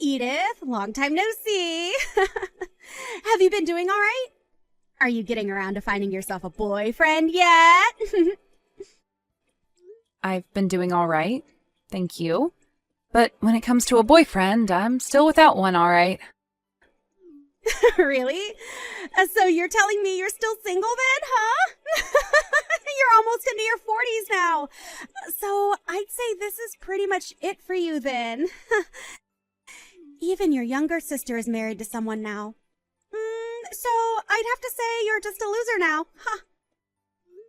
Edith. Long time no see. Have you been doing all right? Are you getting around to finding yourself a boyfriend yet? I've been doing all right, thank you. But when it comes to a boyfriend, I'm still without one, all right. Really? So you're telling me you're still single then, huh? You're almost into your 40s now. So I'd say this is pretty much it for you then. Even your younger sister is married to someone now. So I'd have to say you're just a loser now. Huh.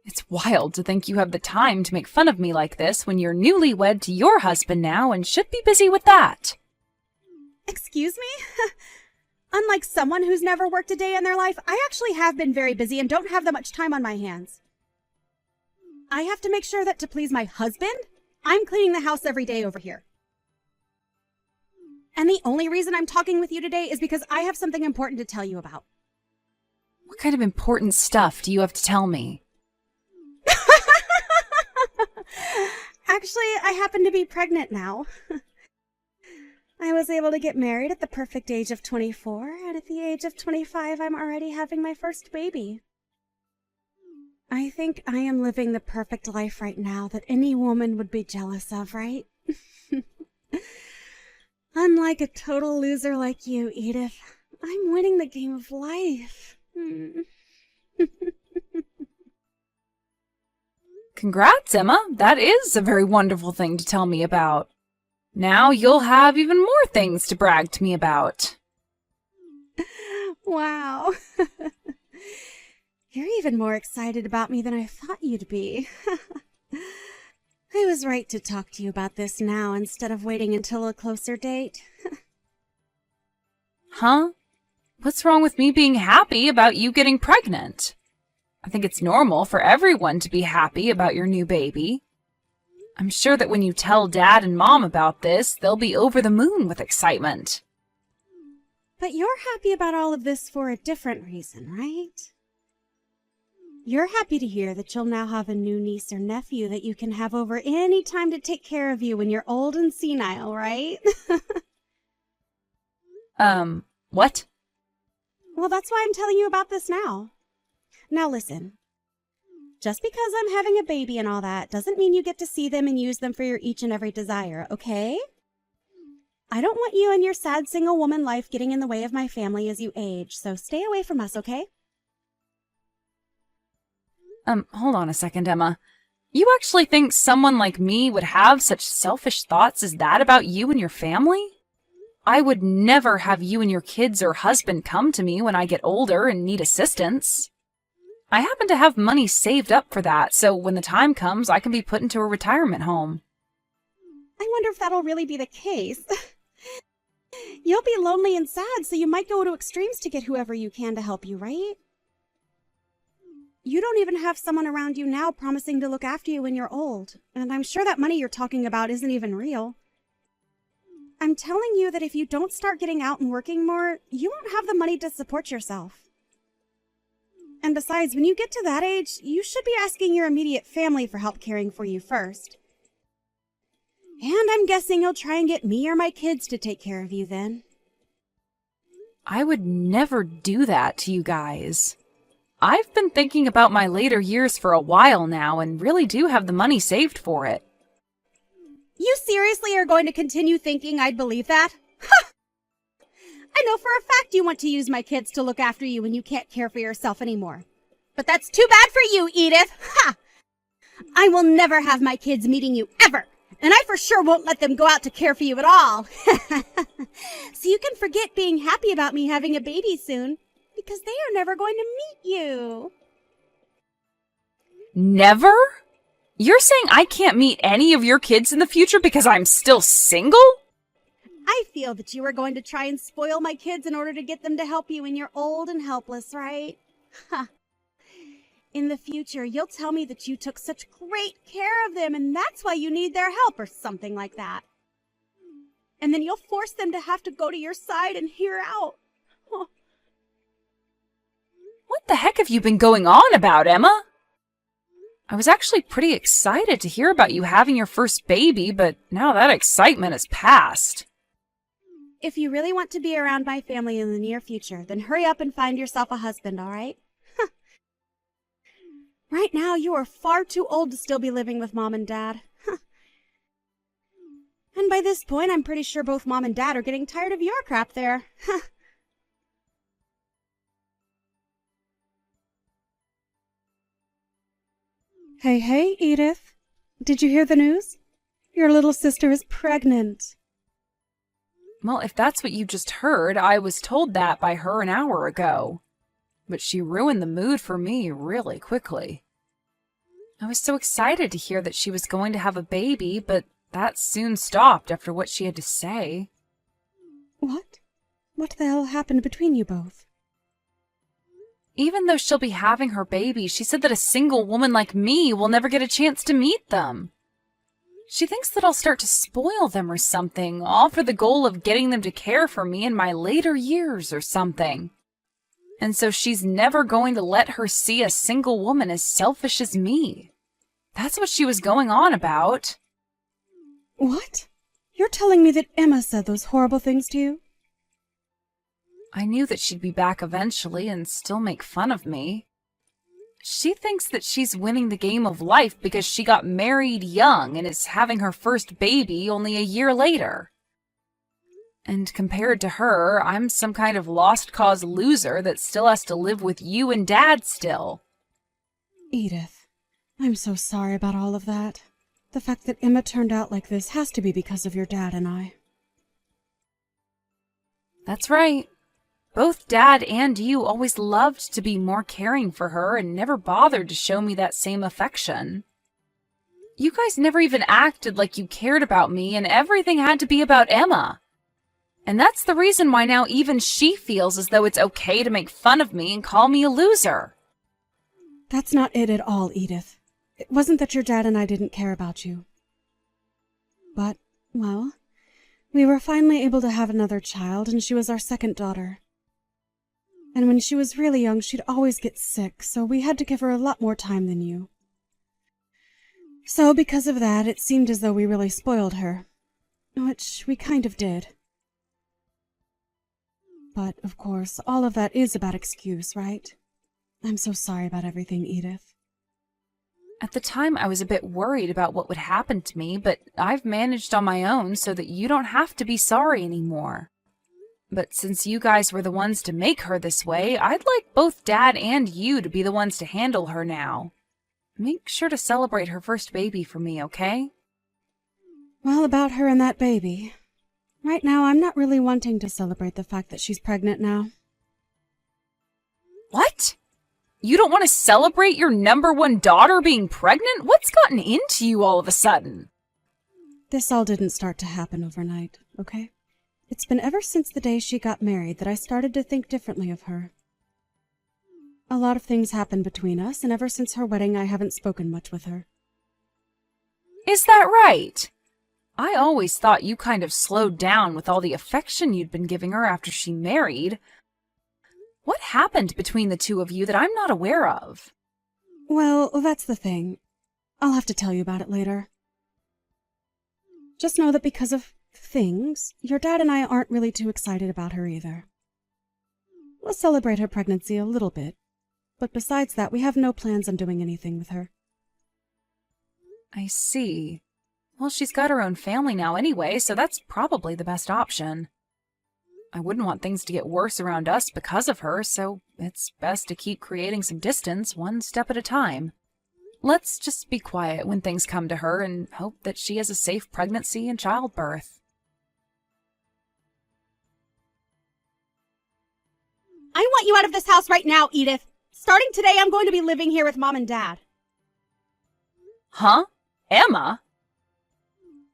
It's wild to think you have the time to make fun of me like this when you're newlywed to your husband now and should be busy with that. Excuse me? Unlike someone who's never worked a day in their life, I actually have been very busy and don't have that much time on my hands. I have to make sure that to please my husband, I'm cleaning the house every day over here. And the only reason I'm talking with you today is because I have something important to tell you about. What kind of important stuff do you have to tell me? Actually, I happen to be pregnant now. I was able to get married at the perfect age of 24, and at the age of 25, I'm already having my first baby. I think I am living the perfect life right now that any woman would be jealous of, right? Unlike a total loser like you, Edith, I'm winning the game of life. Congrats, Emma. That is a very wonderful thing to tell me about. Now you'll have even more things to brag to me about. Wow. You're even more excited about me than I thought you'd be. I was right to talk to you about this now instead of waiting until a closer date. Huh? What's wrong with me being happy about you getting pregnant? I think it's normal for everyone to be happy about your new baby. I'm sure that when you tell Dad and Mom about this, they'll be over the moon with excitement. But you're happy about all of this for a different reason, right? You're happy to hear that you'll now have a new niece or nephew that you can have over any time to take care of you when you're old and senile, right? What? Well, that's why I'm telling you about this now. Now listen. Just because I'm having a baby and all that doesn't mean you get to see them and use them for your each and every desire, okay? I don't want you and your sad single woman life getting in the way of my family as you age, so stay away from us, okay? Hold on a second, Emma. You actually think someone like me would have such selfish thoughts as that about you and your family? I would never have you and your kids or husband come to me when I get older and need assistance. I happen to have money saved up for that, so when the time comes, I can be put into a retirement home. I wonder if that'll really be the case. You'll be lonely and sad, so you might go to extremes to get whoever you can to help you, right? You don't even have someone around you now promising to look after you when you're old, and I'm sure that money you're talking about isn't even real. I'm telling you that if you don't start getting out and working more, you won't have the money to support yourself. And besides, when you get to that age, you should be asking your immediate family for help caring for you first. And I'm guessing you'll try and get me or my kids to take care of you then. I would never do that to you guys. I've been thinking about my later years for a while now and really do have the money saved for it. You seriously are going to continue thinking I'd believe that? Ha! I know for a fact you want to use my kids to look after you when you can't care for yourself anymore. But that's too bad for you, Edith! Ha! I will never have my kids meeting you ever, and I for sure won't let them go out to care for you at all. So you can forget being happy about me having a baby soon, because they are never going to meet you. Never? You're saying I can't meet any of your kids in the future because I'm still single? I feel that you are going to try and spoil my kids in order to get them to help you when you're old and helpless, right? Ha! In the future, you'll tell me that you took such great care of them and that's why you need their help or something like that. And then you'll force them to have to go to your side and hear out. Oh. What the heck have you been going on about, Emma? I was actually pretty excited to hear about you having your first baby, but now that excitement has passed. if you really want to be around my family in the near future, then hurry up and find yourself a husband, all right? Right now, you are far too old to still be living with Mom and Dad. And by this point, I'm pretty sure both Mom and Dad are getting tired of your crap there. Hey, Edith. Did you hear the news? Your little sister is pregnant. Well, if that's what you just heard, I was told that by her an hour ago. But she ruined the mood for me really quickly. I was so excited to hear that she was going to have a baby, but that soon stopped after what she had to say. What? What the hell happened between you both? Even though she'll be having her baby, she said that a single woman like me will never get a chance to meet them. She thinks that I'll start to spoil them or something, all for the goal of getting them to care for me in my later years or something. And so she's never going to let her see a single woman as selfish as me. That's what she was going on about. What? You're telling me that Emma said those horrible things to you? I knew that she'd be back eventually and still make fun of me. She thinks that she's winning the game of life because she got married young and is having her first baby only a year later. And compared to her, I'm some kind of lost cause loser that still has to live with you and Dad still. Edith, I'm so sorry about all of that. The fact that Emma turned out like this has to be because of your dad and I. That's right. Both Dad and you always loved to be more caring for her and never bothered to show me that same affection. You guys never even acted like you cared about me, and everything had to be about Emma. And that's the reason why now even she feels as though it's okay to make fun of me and call me a loser. That's not it at all, Edith. It wasn't that your dad and I didn't care about you. But, well, we were finally able to have another child, and she was our second daughter. And when she was really young, she'd always get sick, so we had to give her a lot more time than you. So because of that, it seemed as though we really spoiled her. Which we kind of did. But, of course, all of that is a bad excuse, right? I'm so sorry about everything, Edith. At the time, I was a bit worried about what would happen to me, but I've managed on my own so that you don't have to be sorry anymore. But since you guys were the ones to make her this way, I'd like both Dad and you to be the ones to handle her now. Make sure to celebrate her first baby for me, okay? Well, about her and that baby. Right now, I'm not really wanting to celebrate the fact that she's pregnant now. What? You don't want to celebrate your number one daughter being pregnant? What's gotten into you all of a sudden? This all didn't start to happen overnight, okay? It's been ever since the day she got married that I started to think differently of her. A lot of things happened between us, and ever since her wedding, I haven't spoken much with her. Is that right? I always thought you kind of slowed down with all the affection you'd been giving her after she married. What happened between the two of you that I'm not aware of? Well, that's the thing. I'll have to tell you about it later. Just know that because of things, your dad and I aren't really too excited about her either. We'll celebrate her pregnancy a little bit, but besides that, we have no plans on doing anything with her. I see. Well, she's got her own family now anyway, so that's probably the best option. I wouldn't want things to get worse around us because of her, so it's best to keep creating some distance one step at a time. Let's just be quiet when things come to her and hope that she has a safe pregnancy and childbirth. I want you out of this house right now, Edith. Starting today, I'm going to be living here with Mom and Dad. Huh? Emma?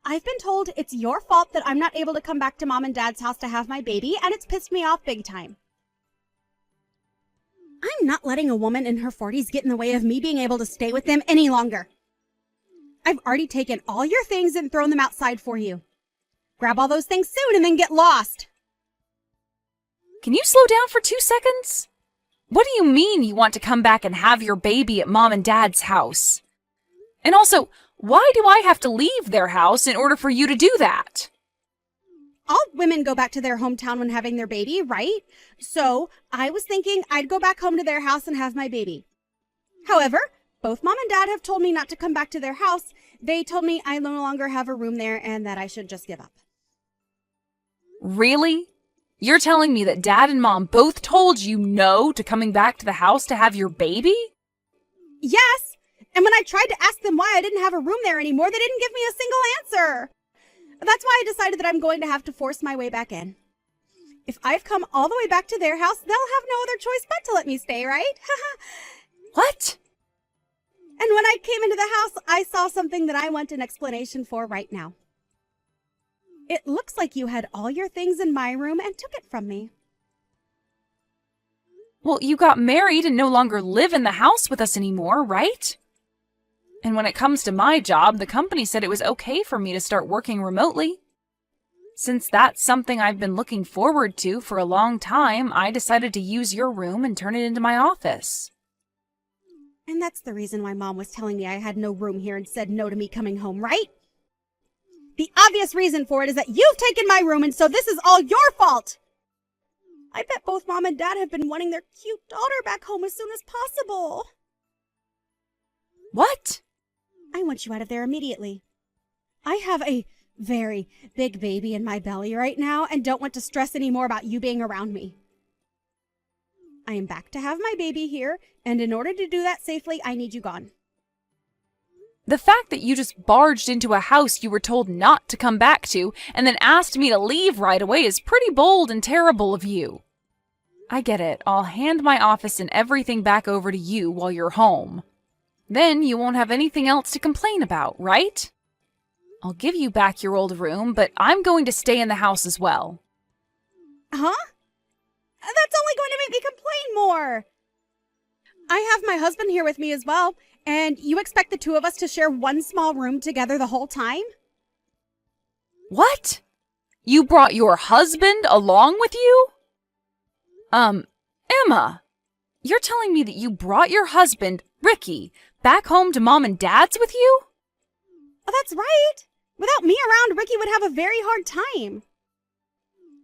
I've been told it's your fault that I'm not able to come back to Mom and Dad's house to have my baby, and it's pissed me off big time. I'm not letting a woman in her 40s get in the way of me being able to stay with them any longer. I've already taken all your things and thrown them outside for you. Grab all those things soon and then get lost. Can you slow down for 2 seconds? What do you mean you want to come back and have your baby at Mom and Dad's house? And also, why do I have to leave their house in order for you to do that? I'll women go back to their hometown when having their baby, right? So I was thinking I'd go back home to their house and have my baby. However, both mom and dad have told me not to come back to their house. They told me I no longer have a room there and that I should just give up. Really? You're telling me that dad and mom both told you no to coming back to the house to have your baby? Yes. And when I tried to ask them why I didn't have a room there anymore, they didn't give me a single answer. That's why I decided that I'm going to have to force my way back in. If I've come all the way back to their house, they'll have no other choice but to let me stay, right? What? And when I came into the house, I saw something that I want an explanation for right now. It looks like you had all your things in my room and took it from me. Well, you got married and no longer live in the house with us anymore, right? And when it comes to my job, the company said it was okay for me to start working remotely. Since that's something I've been looking forward to for a long time, I decided to use your room and turn it into my office. And that's the reason why Mom was telling me I had no room here and said no to me coming home, right? The obvious reason for it is that you've taken my room, and so this is all your fault. I bet both Mom and Dad have been wanting their cute daughter back home as soon as possible. What? I want you out of there immediately. I have a very big baby in my belly right now and don't want to stress any more about you being around me. I am back to have my baby here, and in order to do that safely, I need you gone. The fact that you just barged into a house you were told not to come back to and then asked me to leave right away is pretty bold and terrible of you. I get it. I'll hand my office and everything back over to you while you're home. Then you won't have anything else to complain about, right? I'll give you back your old room, but I'm going to stay in the house as well. Huh? That's only going to make me complain more. I have my husband here with me as well, and you expect the two of us to share one small room together the whole time? What? You brought your husband along with you? Emma, you're telling me that you brought your husband, Ricky, back home to Mom and Dad's with you? Oh, that's right. Without me around, Ricky would have a very hard time.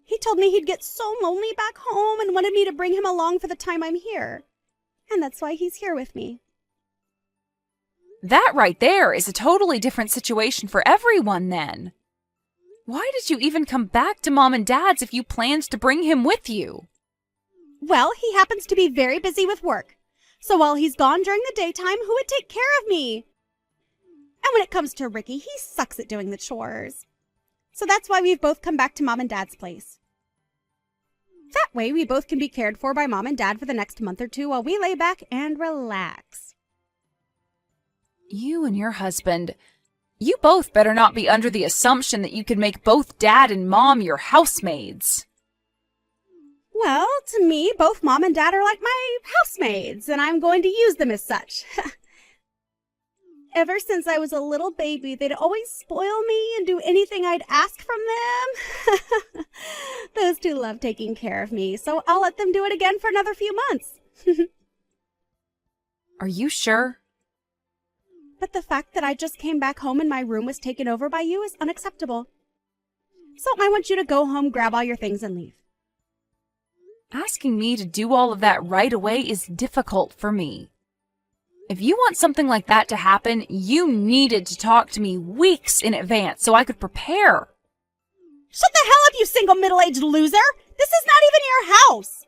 He told me he'd get so lonely back home and wanted me to bring him along for the time I'm here. And that's why he's here with me. That right there is a totally different situation for everyone then. Why did you even come back to Mom and Dad's if you planned to bring him with you? Well, he happens to be very busy with work. So while he's gone during the daytime, who would take care of me? And when it comes to Ricky, he sucks at doing the chores. So that's why we've both come back to Mom and Dad's place. That way, we both can be cared for by Mom and Dad for the next month or two while we lay back and relax. You and your husband, you both better not be under the assumption that you could make both Dad and Mom your housemaids. Well, to me, both Mom and Dad are like my housemaids, and I'm going to use them as such. Ever since I was a little baby, they'd always spoil me and do anything I'd ask from them. Those two love taking care of me, so I'll let them do it again for another few months. Are you sure? But the fact that I just came back home and my room was taken over by you is unacceptable. So I want you to go home, grab all your things, and leave. Asking me to do all of that right away is difficult for me. If you want something like that to happen, you needed to talk to me weeks in advance so I could prepare. Shut the hell up, you single middle-aged loser! This is not even your house!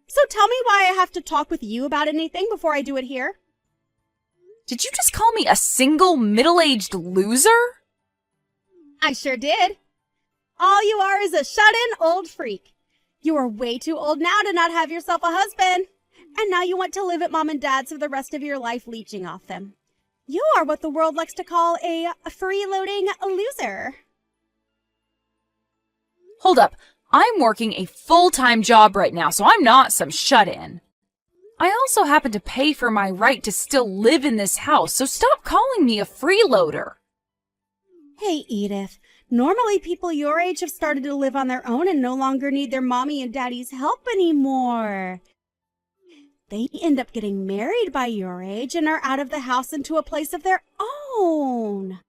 So tell me why I have to talk with you about anything before I do it here. Did you just call me a single middle-aged loser? I sure did. All you are is a shut-in old freak. You are way too old now to not have yourself a husband. And now you want to live at Mom and Dad's for the rest of your life, leeching off them. You are what the world likes to call a freeloading loser. Hold up. I'm working a full-time job right now, so I'm not some shut-in. I also happen to pay for my right to still live in this house, so stop calling me a freeloader. Hey, Edith. Normally people your age have started to live on their own and no longer need their mommy and daddy's help anymore. They end up getting married by your age and are out of the house into a place of their own.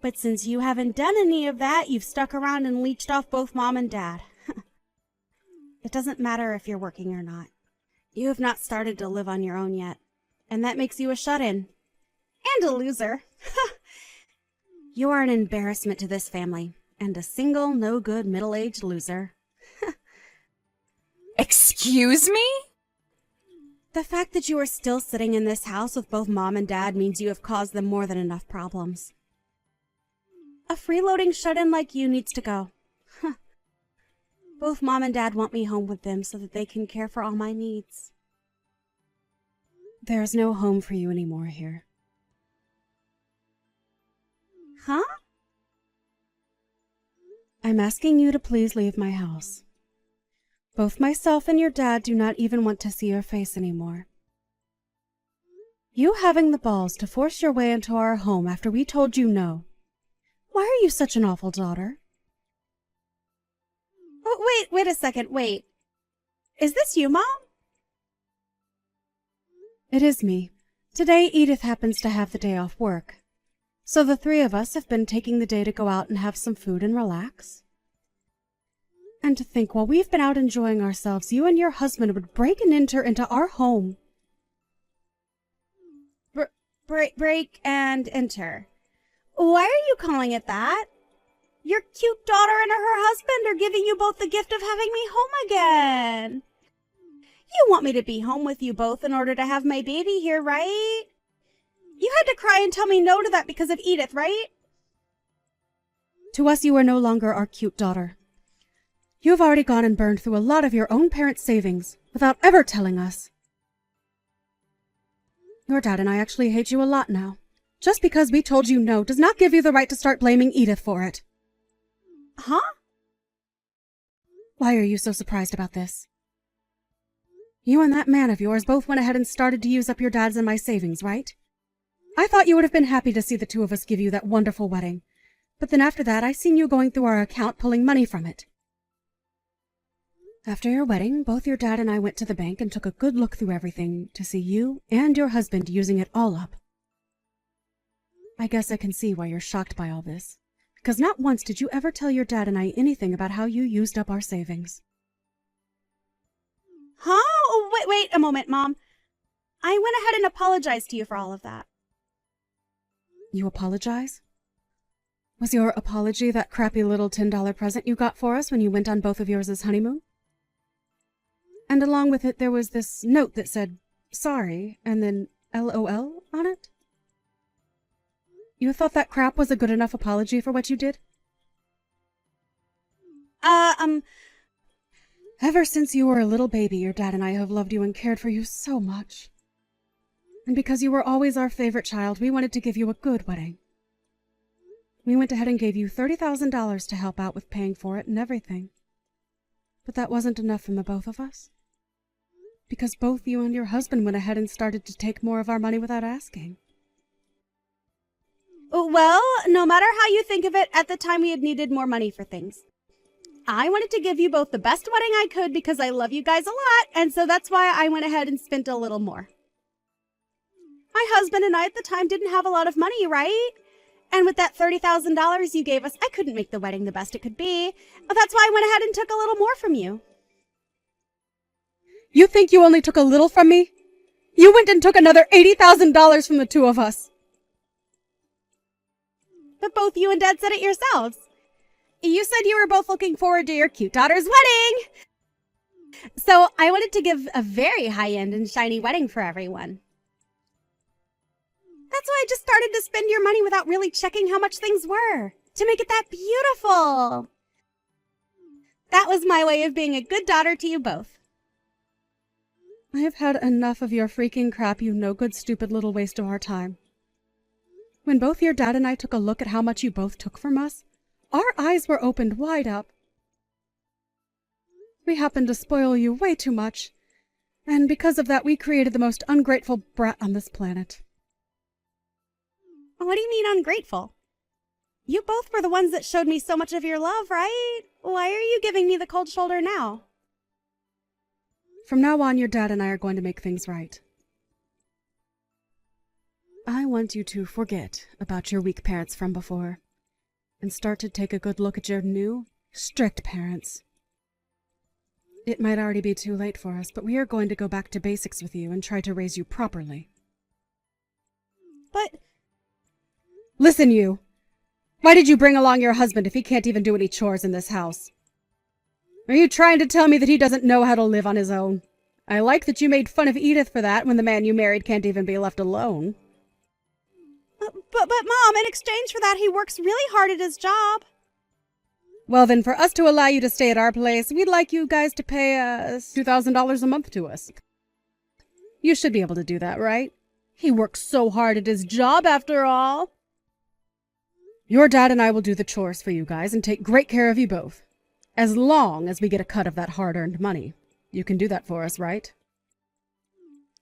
But since you haven't done any of that, you've stuck around and leeched off both Mom and Dad. It doesn't matter if you're working or not. You have not started to live on your own yet, and that makes you a shut-in. And a loser. You are an embarrassment to this family, and a single, no-good, middle-aged loser. Excuse me? The fact that you are still sitting in this house with both Mom and Dad means you have caused them more than enough problems. A freeloading shut-in like you needs to go. Both Mom and Dad want me home with them so that they can care for all my needs. There is no home for you anymore here. Huh? I'm asking you to please leave my house. Both myself and your dad do not even want to see your face anymore. You having the balls to force your way into our home after we told you no. Why are you such an awful daughter? Oh, wait a second, wait. Is this you, Mom? It is me. Today, Edith happens to have the day off work. So the three of us have been taking the day to go out and have some food and relax. And to think while we've been out enjoying ourselves, you and your husband would break and enter into our home. Break and enter. Why are you calling it that? Your cute daughter and her husband are giving you both the gift of having me home again. You want me to be home with you both in order to have my baby here, right? You had to cry and tell me no to that because of Edith, right? To us, you are no longer our cute daughter. You have already gone and burned through a lot of your own parents' savings without ever telling us. Your dad and I actually hate you a lot now. Just because we told you no does not give you the right to start blaming Edith for it. Huh? Why are you so surprised about this? You and that man of yours both went ahead and started to use up your dad's and my savings, right? I thought you would have been happy to see the two of us give you that wonderful wedding. But then after that, I seen you going through our account pulling money from it. After your wedding, both your dad and I went to the bank and took a good look through everything to see you and your husband using it all up. I guess I can see why you're shocked by all this, because not once did you ever tell your dad and I anything about how you used up our savings. Huh? Oh, wait a moment, Mom. I went ahead and apologized to you for all of that. You apologize? Was your apology that crappy little $10 present you got for us when you went on both of yours' honeymoon? And along with it, there was this note that said, sorry, and then LOL on it? You thought that crap was a good enough apology for what you did? Ever since you were a little baby, your dad and I have loved you and cared for you so much. And because you were always our favorite child, we wanted to give you a good wedding. We went ahead and gave you $30,000 to help out with paying for it and everything. But that wasn't enough from the both of us. Because both you and your husband went ahead and started to take more of our money without asking. Well, no matter how you think of it, at the time we had needed more money for things. I wanted to give you both the best wedding I could because I love you guys a lot, and so that's why I went ahead and spent a little more. My husband and I at the time didn't have a lot of money, right? And with that $30,000 you gave us, I couldn't make the wedding the best it could be. That's why I went ahead and took a little more from you. You think you only took a little from me? You went and took another $80,000 from the two of us. But both you and Dad said it yourselves. You said you were both looking forward to your cute daughter's wedding. So I wanted to give a very high-end and shiny wedding for everyone. That's why I just started to spend your money without really checking how much things were, to make it that beautiful. That was my way of being a good daughter to you both. I have had enough of your freaking crap, you no-good, stupid little waste of our time. When both your dad and I took a look at how much you both took from us, our eyes were opened wide up. We happened to spoil you way too much, and because of that we created the most ungrateful brat on this planet. What do you mean ungrateful? You both were the ones that showed me so much of your love, right? Why are you giving me the cold shoulder now? From now on, your dad and I are going to make things right. I want you to forget about your weak parents from before. and start to take a good look at your new, strict parents. It might already be too late for us, but we are going to go back to basics with you and try to raise you properly. But... Listen, you! Why did you bring along your husband if he can't even do any chores in this house? Are you trying to tell me that he doesn't know how to live on his own? I like that you made fun of Edith for that when the man you married can't even be left alone. But Mom, in exchange for that, he works really hard at his job. Well, then, for us to allow you to stay at our place, we'd like you guys to pay $2,000 a month to us. You should be able to do that, right? He works so hard at his job, after all. Your dad and I will do the chores for you guys and take great care of you both. As long as we get a cut of that hard-earned money. You can do that for us, right?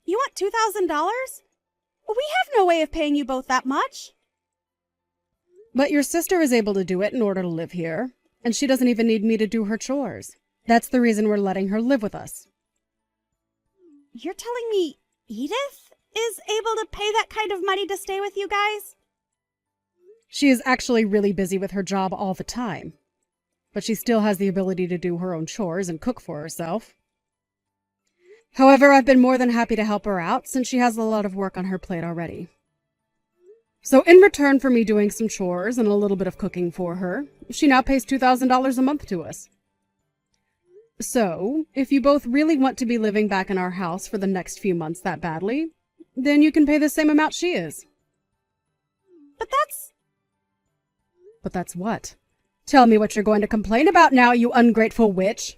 You want $2,000? Well, we have no way of paying you both that much. But your sister is able to do it in order to live here, and she doesn't even need me to do her chores. That's the reason we're letting her live with us. You're telling me Edith is able to pay that kind of money to stay with you guys? She is actually really busy with her job all the time, but she still has the ability to do her own chores and cook for herself. However, I've been more than happy to help her out since she has a lot of work on her plate already. So in return for me doing some chores and a little bit of cooking for her, she now pays $2,000 a month to us. So, if you both really want to be living back in our house for the next few months that badly, then you can pay the same amount she is. But that's what? Tell me what you're going to complain about now, you ungrateful witch.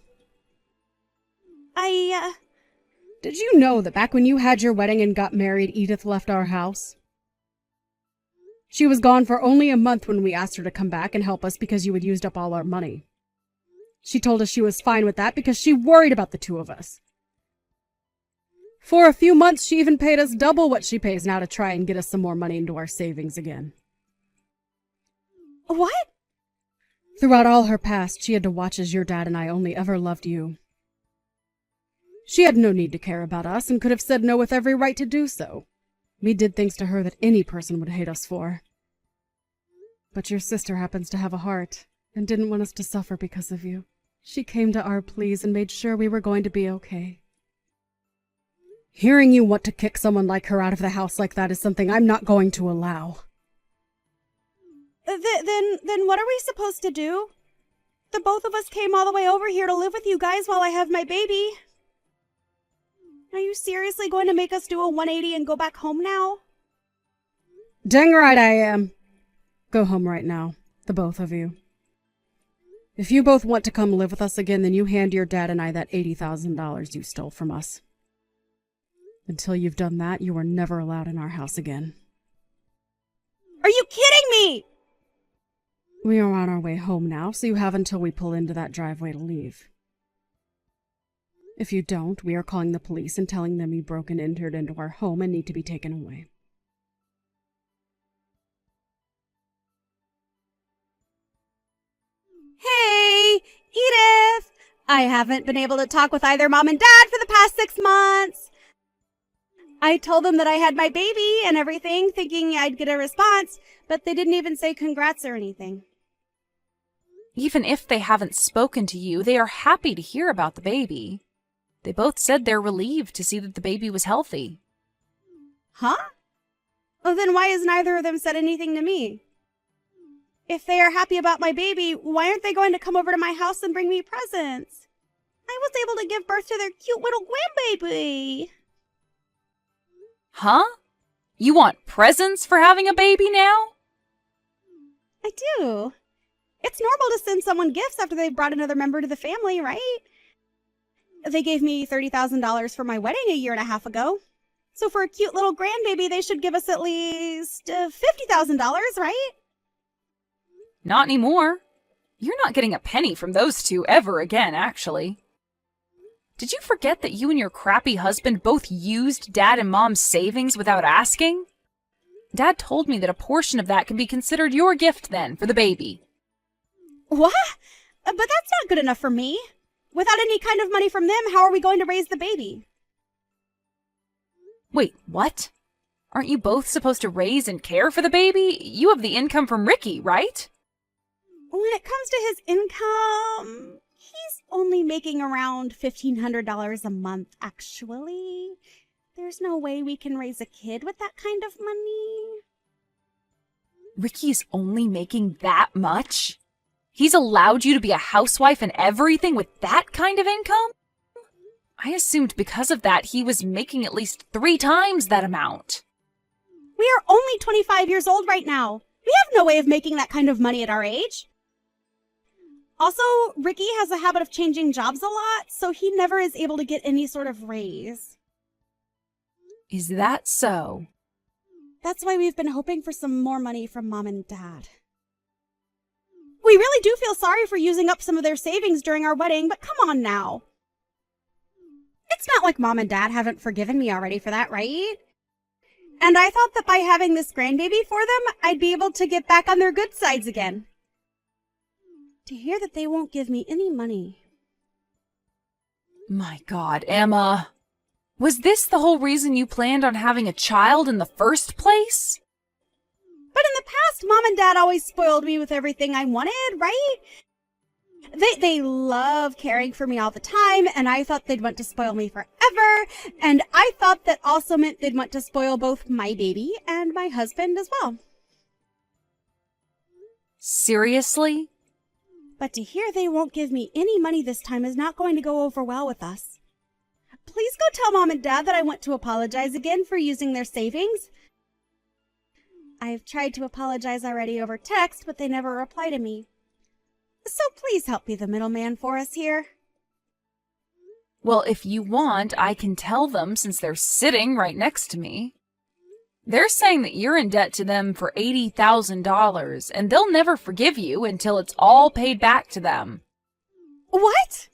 Did you know that back when you had your wedding and got married, Edith left our house? She was gone for only a month when we asked her to come back and help us because you had used up all our money. She told us she was fine with that because she worried about the two of us. For a few months, she even paid us double what she pays now to try and get us some more money into our savings again. What? Throughout all her past, she had to watch as your dad and I only ever loved you. She had no need to care about us and could have said no with every right to do so. We did things to her that any person would hate us for. But your sister happens to have a heart and didn't want us to suffer because of you. She came to our pleas and made sure we were going to be okay. Hearing you want to kick someone like her out of the house like that is something I'm not going to allow. Then what are we supposed to do? The both of us came all the way over here to live with you guys while I have my baby. Are you seriously going to make us do a 180 and go back home now? Dang right I am. Go home right now, the both of you. If you both want to come live with us again, then you hand your dad and I that $80,000 you stole from us. Until you've done that, you are never allowed in our house again. Are you kidding me? We are on our way home now, so you have until we pull into that driveway to leave. If you don't, we are calling the police and telling them you broke and entered into our home and need to be taken away. Hey, Edith! I haven't been able to talk with either Mom and Dad for the past 6 months. I told them that I had my baby and everything, thinking I'd get a response, but they didn't even say congrats or anything. Even if they haven't spoken to you, they are happy to hear about the baby. They both said they're relieved to see that the baby was healthy. Huh? Well, then why has neither of them said anything to me? If they are happy about my baby, why aren't they going to come over to my house and bring me presents? I was able to give birth to their cute little grandbaby. Huh? You want presents for having a baby now? I do. It's normal to send someone gifts after they've brought another member to the family, right? They gave me $30,000 for my wedding a year and a half ago. So for a cute little grandbaby, they should give us at least $50,000, right? Not anymore. You're not getting a penny from those two ever again, actually. Did you forget that you and your crappy husband both used Dad and Mom's savings without asking? Dad told me that a portion of that can be considered your gift then for the baby. What? But that's not good enough for me. Without any kind of money from them, how are we going to raise the baby? Wait, what? Aren't you both supposed to raise and care for the baby? You have the income from Ricky, right? When it comes to his income, he's only making around $1,500 a month, actually. There's no way we can raise a kid with that kind of money. Ricky's only making that much? He's allowed you to be a housewife and everything with that kind of income? I assumed because of that he was making at least 3 times that amount. We are only 25 years old right now. We have no way of making that kind of money at our age. Also, Ricky has a habit of changing jobs a lot, so he never is able to get any sort of raise. Is that so? That's why we've been hoping for some more money from Mom and Dad. We really do feel sorry for using up some of their savings during our wedding, but come on now. It's not like Mom and Dad haven't forgiven me already for that, right? And I thought that by having this grandbaby for them, I'd be able to get back on their good sides again. To hear that they won't give me any money. My God, Emma. Was this the whole reason you planned on having a child in the first place? But in the past, Mom and Dad always spoiled me with everything I wanted, right? They love caring for me all the time, and I thought they'd want to spoil me forever, and I thought that also meant they'd want to spoil both my baby and my husband as well. Seriously? But to hear they won't give me any money this time is not going to go over well with us. Please go tell Mom and Dad that I want to apologize again for using their savings. I've tried to apologize already over text, but they never reply to me. So please help be the middleman for us here. Well, if you want, I can tell them since they're sitting right next to me. They're saying that you're in debt to them for $80,000, and they'll never forgive you until it's all paid back to them. What?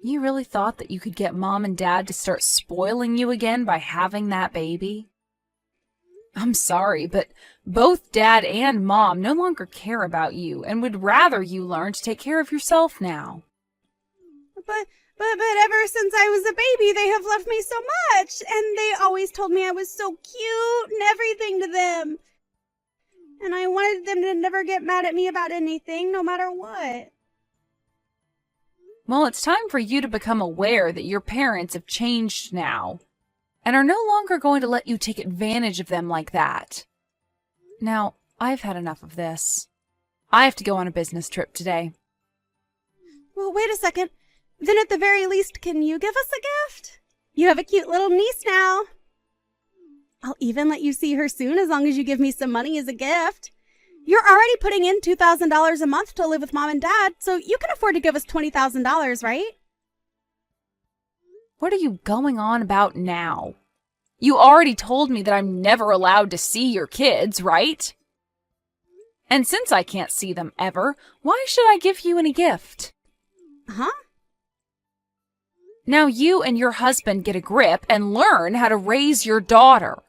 You really thought that you could get Mom and Dad to start spoiling you again by having that baby? I'm sorry, but both Dad and Mom no longer care about you and would rather you learn to take care of yourself now. But ever since I was a baby, they have loved me so much, and they always told me I was so cute and everything to them. And I wanted them to never get mad at me about anything, no matter what. Well, it's time for you to become aware that your parents have changed now and are no longer going to let you take advantage of them like that. Now, I've had enough of this. I have to go on a business trip today. Well, wait a second. Then at the very least, can you give us a gift? You have a cute little niece now. I'll even let you see her soon as long as you give me some money as a gift. You're already putting in $2,000 a month to live with Mom and Dad, so you can afford to give us $20,000, right? What are you going on about now? You already told me that I'm never allowed to see your kids, right? And since I can't see them ever, why should I give you any gift? Huh? Now you and your husband get a grip and learn how to raise your daughter.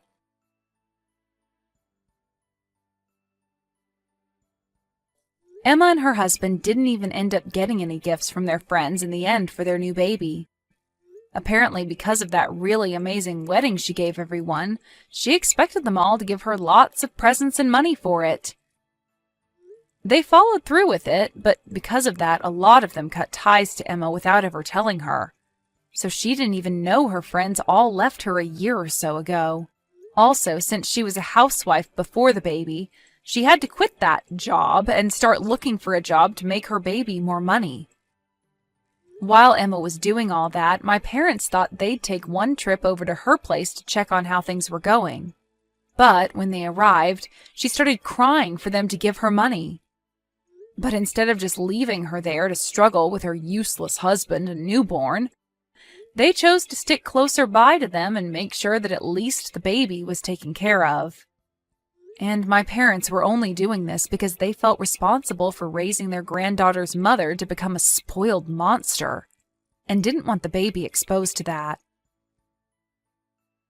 Emma and her husband didn't even end up getting any gifts from their friends in the end for their new baby. Apparently, because of that really amazing wedding she gave everyone, she expected them all to give her lots of presents and money for it. They followed through with it, but because of that, a lot of them cut ties to Emma without ever telling her. So she didn't even know her friends all left her a year or so ago. Also, since she was a housewife before the baby, she had to quit that job and start looking for a job to make her baby more money. While Emma was doing all that, my parents thought they'd take one trip over to her place to check on how things were going. But when they arrived, she started crying for them to give her money. But instead of just leaving her there to struggle with her useless husband and newborn, they chose to stick closer by to them and make sure that at least the baby was taken care of. And my parents were only doing this because they felt responsible for raising their granddaughter's mother to become a spoiled monster, and didn't want the baby exposed to that.